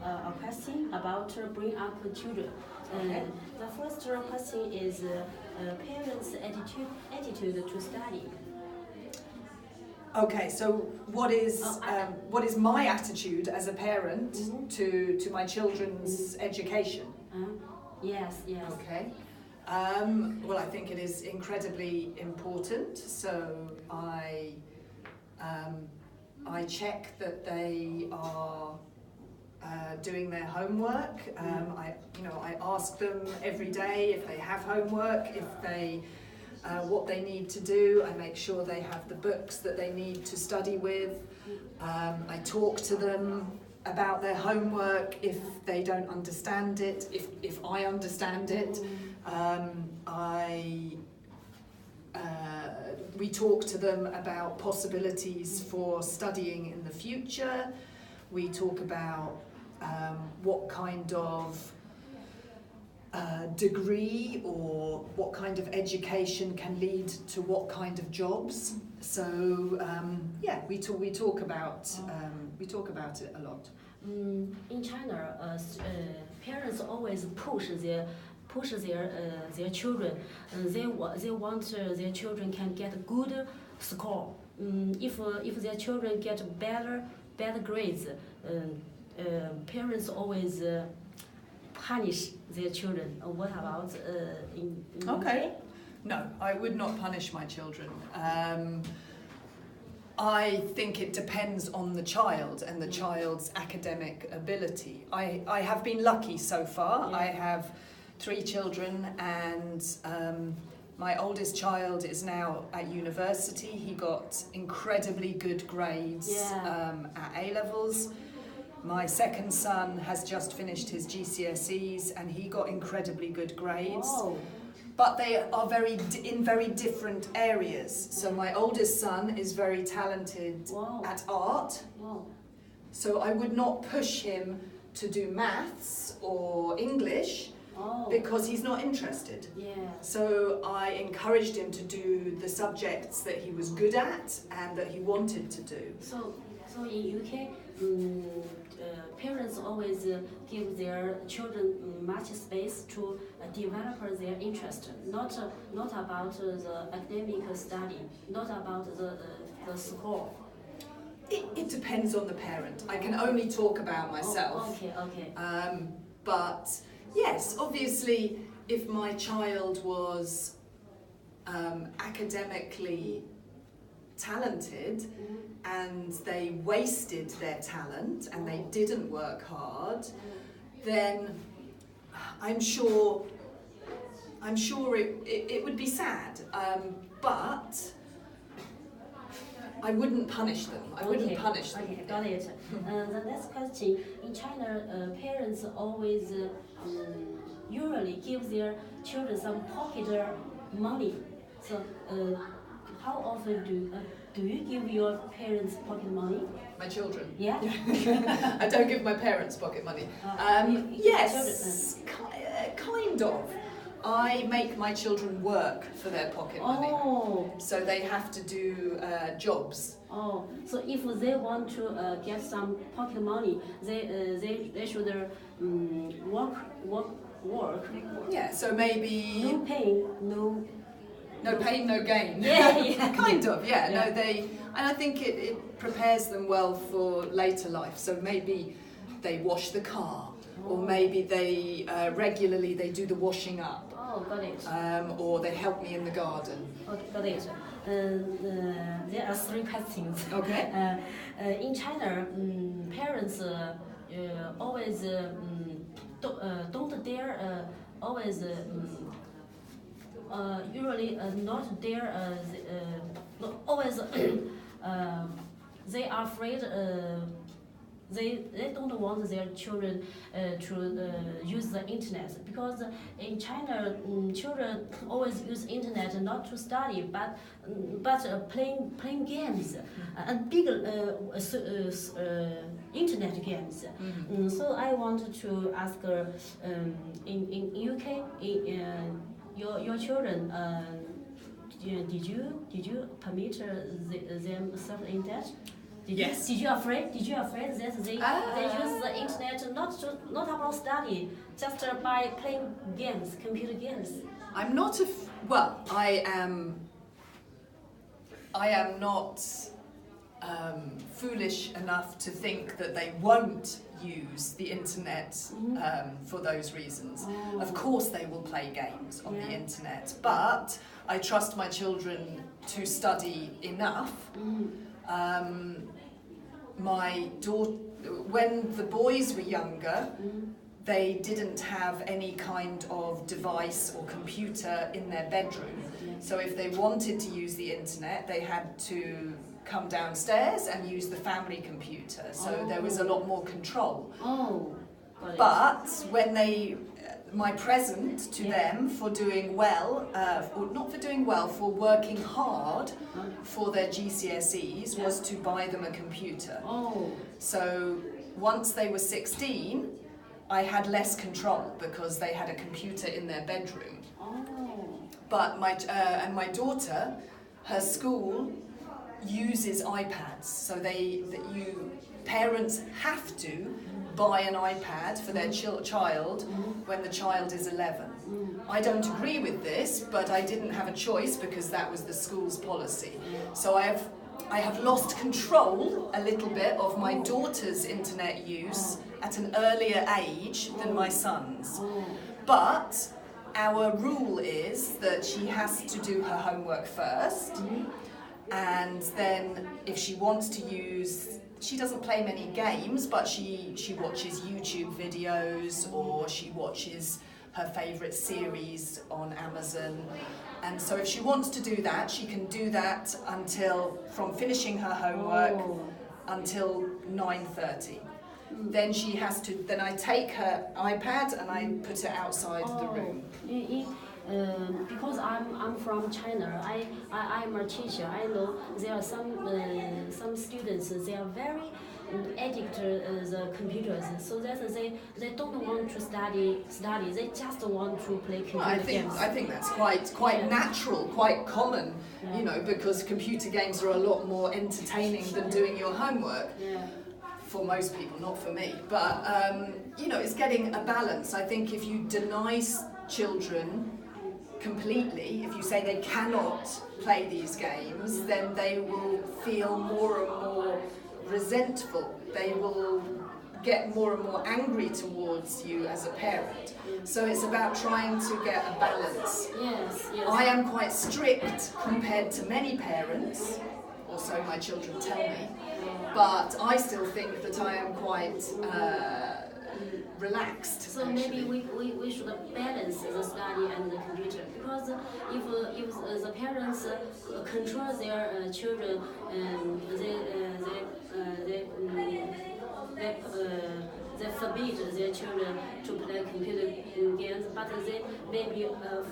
a question about bring up children. Okay. The first question is parents' attitude to study. Okay, so what is my attitude as a parent to my children's education? Yes. Okay. Well, I think it is incredibly important. So I check that they are doing their homework. I ask them every day if they have homework, if they what they need to do. I make sure they have the books that they need to study with. I talk to them about their homework if they don't understand it, if I understand it. We talk to them about possibilities for studying in the future. We talk about what kind of degree or what kind of education can lead to what kind of jobs. So we talk about it a lot. In China, parents always push their children. They want their children can get a good score. If their children get better grades, parents always punish their children. What about in Okay. No, I would not punish my children. I think it depends on the child and the child's academic ability. I have been lucky so far. Yeah. I have 3 children, and my oldest child is now at university. He got incredibly good grades at A-levels. My second son has just finished his GCSEs and he got incredibly good grades. Whoa. But they are in very different areas. So my oldest son is very talented at art. Wow. So I would not push him to do maths or English because he's not interested. Yeah. So I encouraged him to do the subjects that he was good at and that he wanted to do. So in UK, parents always give their children much space to develop their interest, not about the academic study, not about the score. It depends on the parent. I can only talk about myself. Okay. But yes, obviously, if my child was academically talented and they wasted their talent and they didn't work hard, then I'm sure it would be sad. But I wouldn't punish them. I wouldn't punish them. Okay, got it. The next question. In China, parents always usually give their children some pocket money. So, how often do you give your parents pocket money? My children? Yeah. I don't give my parents pocket money. Yes, kind of. I make my children work for their pocket money. So they have to do jobs. So if they want to get some pocket money, they should work. Yeah, so maybe No pain, no pain, no gain. Yeah. Kind of, yeah. No, and I think it prepares them well for later life. So maybe they wash the car, or maybe they regularly they do the washing up. Got it. Or they help me in the garden. Okay, got it. There are 3 questions. Okay. In China, parents always don't dare always usually not dare always they are afraid they don't want their children to use the internet, because in China children always use internet not to study but playing games and big internet games. So I wanted to ask in UK your children did you permit them surf the internet? Yes. Did you afraid that they use the internet not about study, just by playing games, computer games. I'm not well, I am not foolish enough to think that they won't use the internet for those reasons. Oh. Of course they will play games on the Yeah. internet, but I trust my children to study enough. My daughter, when the boys were younger, they didn't have any kind of device or computer in their bedroom. So if they wanted to use the internet, they had to come downstairs and use the family computer. So there was a lot more control. Oh, got it. But when my present to Yeah. them for doing well, or not for doing well, for working hard for their GCSEs was to buy them a computer. Oh, So once they were 16, I had less control because they had a computer in their bedroom. oh, But my daughter, her school uses iPads, so parents have to buy an iPad for their child when the child is 11. I don't agree with this, but I didn't have a choice because that was the school's policy. So I have lost control a little bit of my daughter's internet use at an earlier age than my son's. But our rule is that she has to do her homework first, and then if she wants to use, she doesn't play many games, but she watches YouTube videos, or she watches her favourite series on Amazon. And so if she wants to do that, she can do that from finishing her homework until 9:30. Then then I take her iPad and I put it outside the room. Because I'm from China, I'm a teacher. I know there are some students, they are very addicted to the computers, so that they don't want to study. They just want to play computer games. I think that's quite Yeah. natural, quite common, Yeah. because computer games are a lot more entertaining than doing your homework. Yeah. For most people, not for me. But it's getting a balance. I think if you deny children completely, if you say they cannot play these games, then they will feel more and more resentful. They will get more and more angry towards you as a parent. So it's about trying to get a balance. Yes. I am quite strict compared to many parents, or so my children tell me, but I still think that I am quite relaxed. So maybe we should balance the study and the computer, because if the parents control their children and they forbid their children to play computer games, but they maybe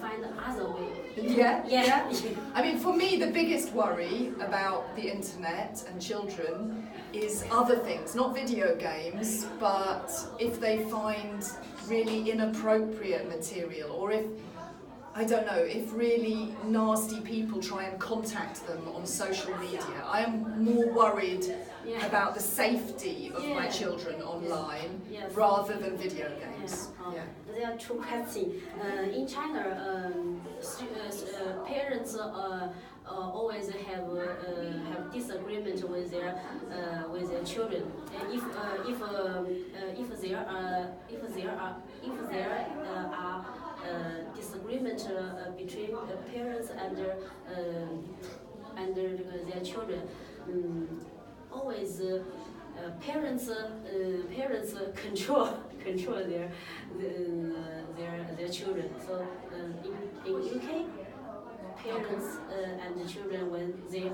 find other way. Yeah. I mean, for me, the biggest worry about the internet and children is other things, not video games, but if they find really inappropriate material, or if really nasty people try and contact them on social media. I am more worried about the safety of my children online rather than video games. There are two questions. In China, parents always have disagreement with their children. If there are disagreement between parents and their children, always parents control their children. So in UK, parents and the children, when they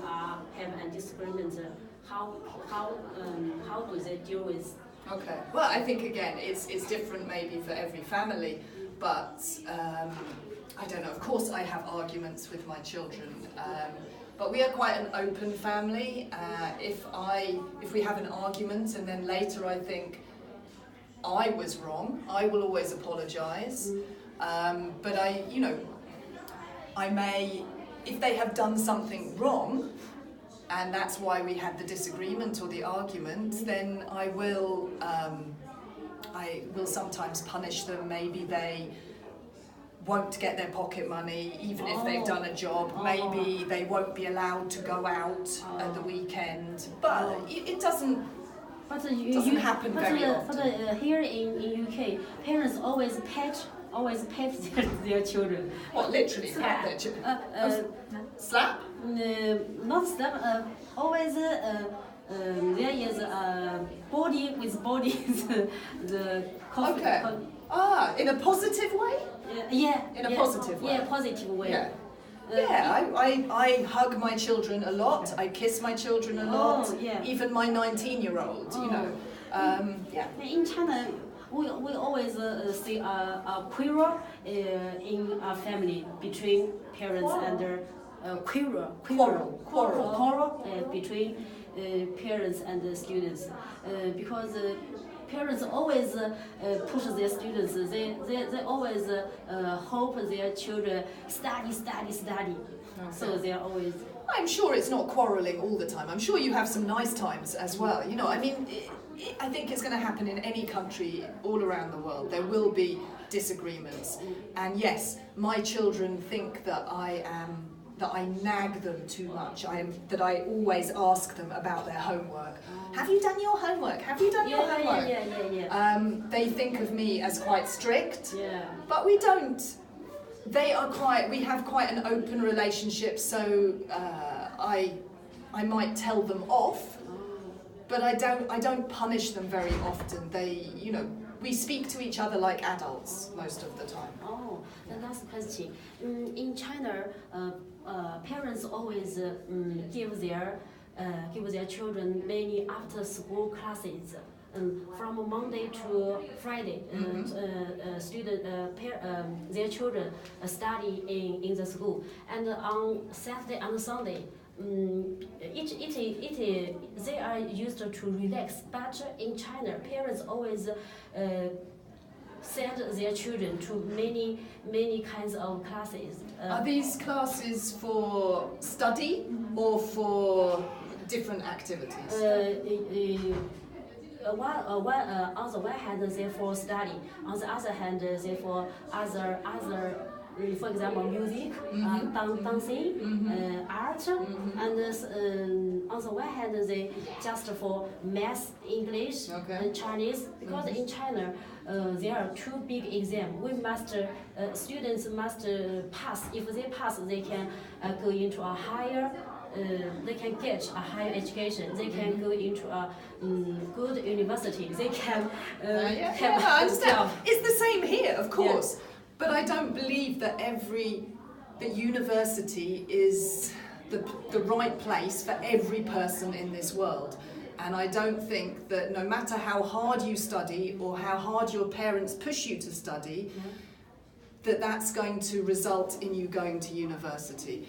have a disagreement, how do they deal with? Okay. Well, I think again it's different maybe for every family, but I don't know. Of course, I have arguments with my children. But we are quite an open family. If we have an argument and then later I think I was wrong, I will always apologise. But I may, if they have done something wrong, and that's why we had the disagreement or the argument, then I will I will sometimes punish them. Maybe they won't get their pocket money even if they've done a job. Maybe they won't be allowed to go out at the weekend. But it doesn't happen very often. But here in UK, parents always pet their children. What, literally slap their children? Slap? Not slap. Always there is a body with bodies. The coffee. Okay. In a positive way? In a positive way. Yeah, positive way. Yeah. I hug my children a lot. I kiss my children a lot. Yeah. Even my 19-year-old, you know. In China, we always see a quarrel in a family between parents and quarrel between parents and the students because parents always push their students. They always hope their children study. Okay. So they are always. I'm sure it's not quarrelling all the time. I'm sure you have some nice times as well. You know, I mean, I think it's going to happen in any country all around the world. There will be disagreements, and yes, my children think that I nag them too much. That I always ask them about their homework. Have you done your homework? Have you done your homework? Yeah. They think of me as quite strict, but we don't. We have quite an open relationship, so I might tell them off, but I don't punish them very often. We speak to each other like adults most of the time. The last question. In China, parents always give their children many after-school classes. From Monday to Friday, their children study in the school, and on Saturday and Sunday, they are used to relax. But in China, parents always send their children to many kinds of classes. Are these classes for study or for different activities? On the one hand, they for study. On the other hand, they for other, for example, music, dancing, art, and on the one hand, they just for math, English, and Chinese. Because in China, there are two big exams. Students must pass. If they pass, they can go into a higher. They can get a higher education. They can go into a good university. They can I understand. It's the same here, of course. Yeah. But I don't believe that university is the right place for every person in this world. And I don't think that no matter how hard you study or how hard your parents push you to study, that's going to result in you going to university.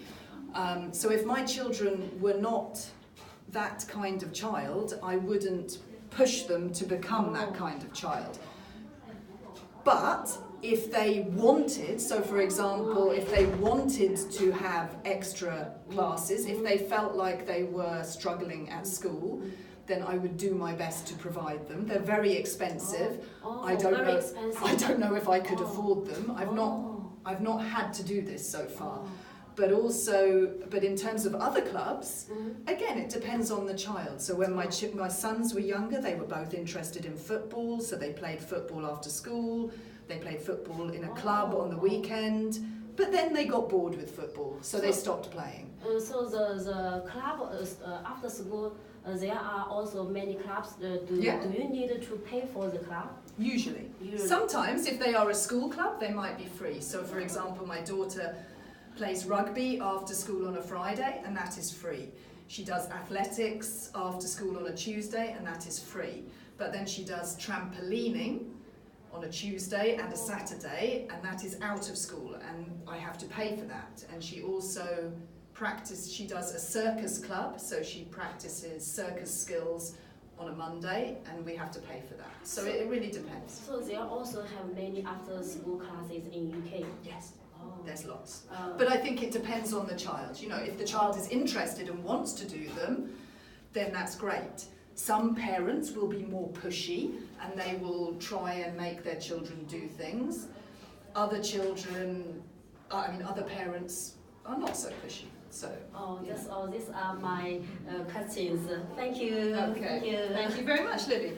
So if my children were not that kind of child, I wouldn't push them to become that kind of child. But if they wanted, so for example, if they wanted to have extra classes, if they felt like they were struggling at school, then I would do my best to provide them. They're very expensive. I don't know if I could afford them. I've not had to do this so far. But in terms of other clubs, again, it depends on the child. So when my sons were younger, they were both interested in football, so they played football after school, they played football in a club on the weekend, but then they got bored with football, so they stopped playing. So the club, after school, there are also many clubs. Do you need to pay for the club? Usually. Sometimes, if they are a school club, they might be free. So for example, my daughter plays rugby after school on a Friday, and that is free. She does athletics after school on a Tuesday, and that is free. But then she does trampolining on a Tuesday and a Saturday, and that is out of school, and I have to pay for that. And she also she does a circus club, so she practices circus skills on a Monday, and we have to pay for that. So it really depends. So they also have many after-school classes in UK? Yes. There's lots. But I think it depends on the child. You know, if the child is interested and wants to do them, then that's great. Some parents will be more pushy and they will try and make their children do things. Other parents are not so pushy. So. That's all. These are my questions. Thank you. Okay. Thank you. Thank you very much, Lily.